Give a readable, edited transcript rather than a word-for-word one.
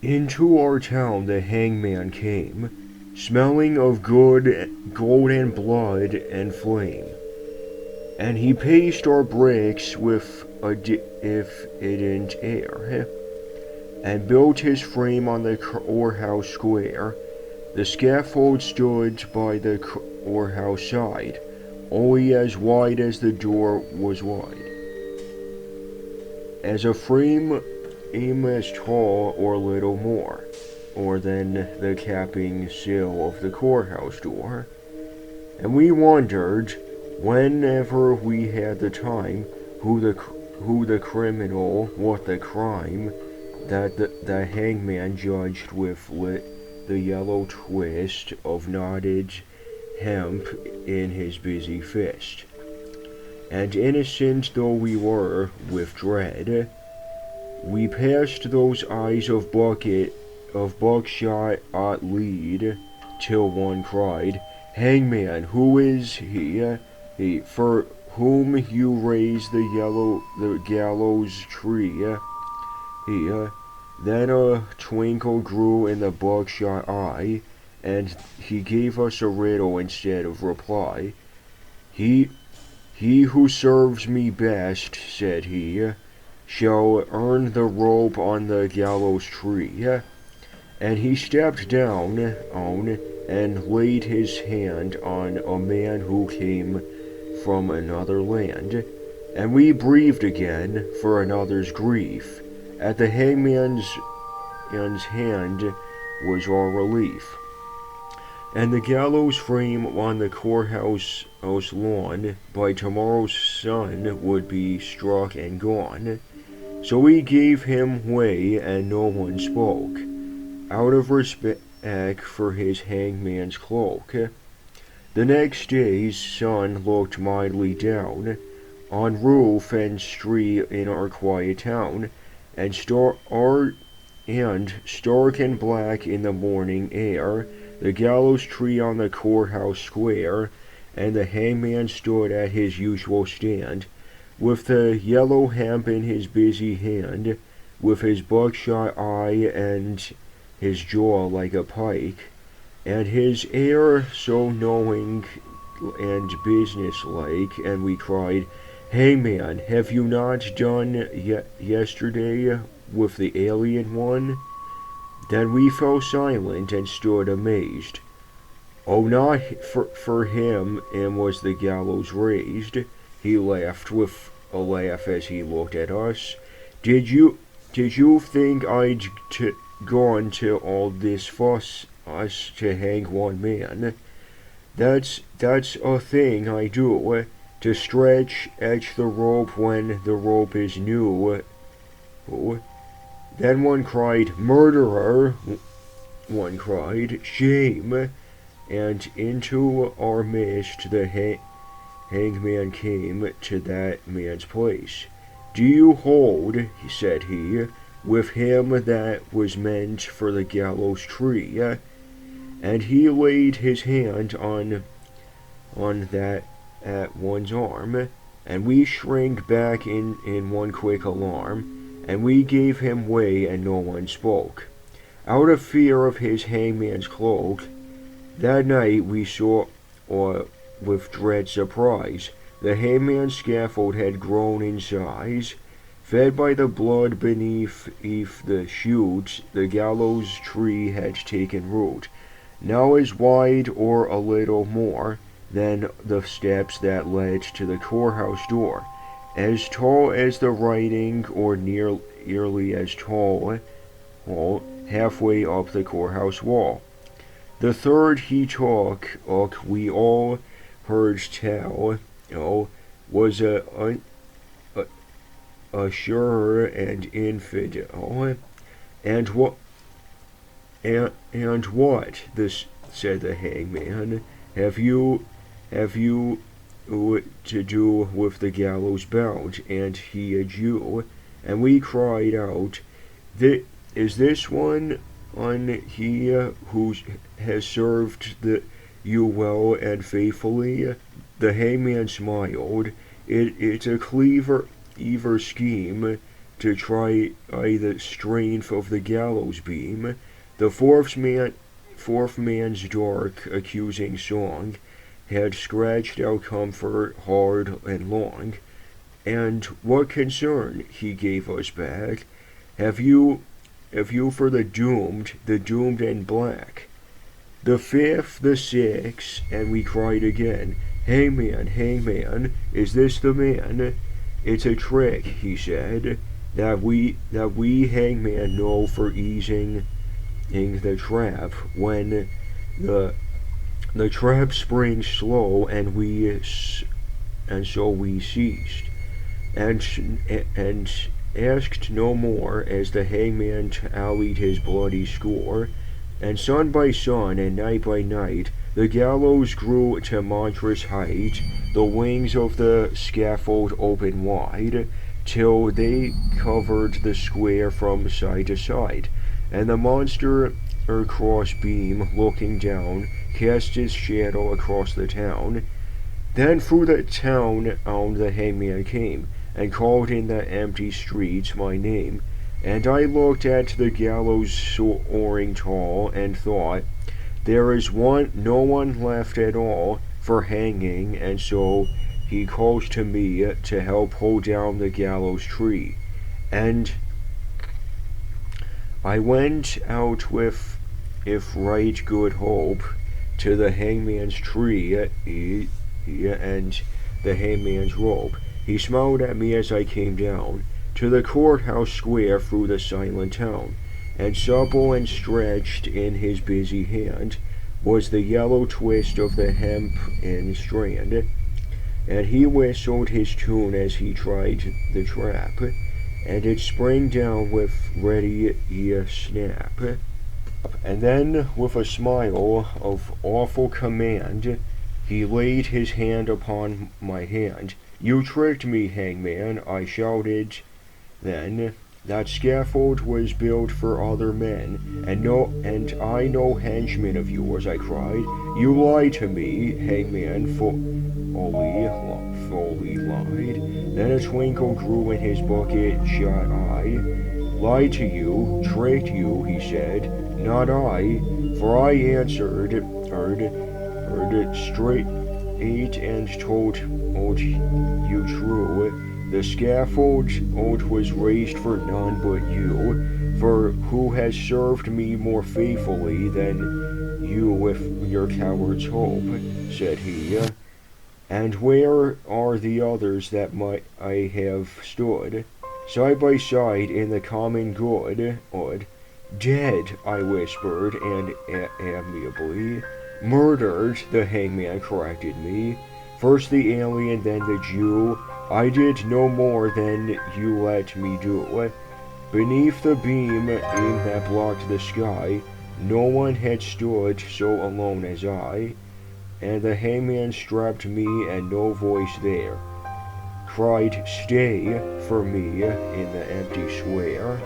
Into our town the hangman came, smelling of good gold and blood and flame. And he paced our bricks with a diffident air, and built his frame on the courthouse square. The scaffold stood by the courthouse side, only as wide as the door was wide. As a frame as tall or little more, or than the capping sill of the courthouse door. And we wondered, whenever we had the time, who the criminal, what the crime, that the hangman judged with the yellow twist of knotted hemp in his busy fist. And innocent though we were with dread, we passed those eyes of buckshot at lead, till one cried, "Hangman, who is he? He for whom you raise the gallows tree?" He then a twinkle grew in the buckshot eye, and he gave us a riddle instead of reply. He who serves me best, said he, shall earn the rope on the gallows tree. And he stepped down and laid his hand on a man who came from another land, and we breathed again for another's grief. At the hangman's hand was our relief. And the gallows frame on the courthouse lawn by tomorrow's sun would be struck and gone. So we gave him way and no one spoke, out of respect for his hangman's cloak. The next day's sun looked mildly down on roof and street in our quiet town, and stark and black in the morning air, the gallows tree on the courthouse square, and the hangman stood at his usual stand, with the yellow hemp in his busy hand, with his buckshot eye and his jaw like a pike, and his air so knowing and businesslike, and we cried, "Hangman, have you not done yesterday with the alien one?" Then we fell silent and stood amazed. Oh, not for him, and was the gallows raised? He laughed with a laugh as he looked at us. Did you think I'd gone to all this fuss us to hang one man? That's a thing I do, to stretch the rope when the rope is new. Oh. Then one cried, "Murderer!" One cried, "Shame!" And into our midst the hangman came to that man's place. "Do you hold," said he, "with him that was meant for the gallows tree?" And he laid his hand on that at one's arm, and we shrank back in one quick alarm, and we gave him way and no one spoke, out of fear of his hangman's cloak. That night we saw, with dread surprise, the hangman's scaffold had grown in size. Fed by the blood beneath the shoots, the gallows tree had taken root, now as wide or a little more than the steps that led to the courthouse door, as tall as the writing, or nearly as tall, halfway up the courthouse wall. The third he took, we all heard tell, was a surer and infidel. And what? This said the hangman. Have you to do with the gallows bound? And he a Jew. And we cried out, "Is this one he who has served you well and faithfully?" The hangman smiled. It's a clever scheme to try the strength of the gallows beam. The fourth man's dark, accusing song had scratched our comfort hard and long. And what concern, he gave us back, have you for the doomed and black? The fifth, the sixth, and we cried again, Hangman, Hangman, is this the man? It's a trick, he said, that we hangman know for easing the trap when the trap springs slow and so we ceased and asked no more as the hangman tallied his bloody score, and sun by sun and night by night the gallows grew to monstrous height, the wings of the scaffold open wide, till they covered the square from side to side, and the monster cross beam, looking down, cast his shadow across the town. Then through the town on the hangman came, and called in the empty streets my name, and I looked at the gallows soaring tall, and thought, there is no one left at all for hanging, and so he calls to me to help hold down the gallows tree. And I went out with, if right good hope, to the hangman's tree, and the hangman's rope. He smiled at me as I came down to the courthouse square through the silent town, and supple and stretched in his busy hand was the yellow twist of the hemp in strand, and he whistled his tune as he tried the trap, and it sprang down with ready snap. And then, with a smile of awful command, he laid his hand upon my hand. You tricked me, hangman, I shouted then. That scaffold was built for other men, and I no henchman of yours, I cried. You lied to me, hangman, fully lied. Then a twinkle grew in his bucket-shot eye. Lied to you, tricked you, he said, not I, for I answered, straight and told you true. The scaffold was raised for none but you, for who has served me more faithfully than you with your coward's hope, said he. And where are the others that I have stood, side by side in the common good? Dead, I whispered, and amiably. Murdered, the hangman corrected me. First the alien, then the Jew. I did no more than you let me do. Beneath the beam that blocked the sky, no one had stood so alone as I, and the hangman strapped me, and no voice there cried, stay, for me in the empty square.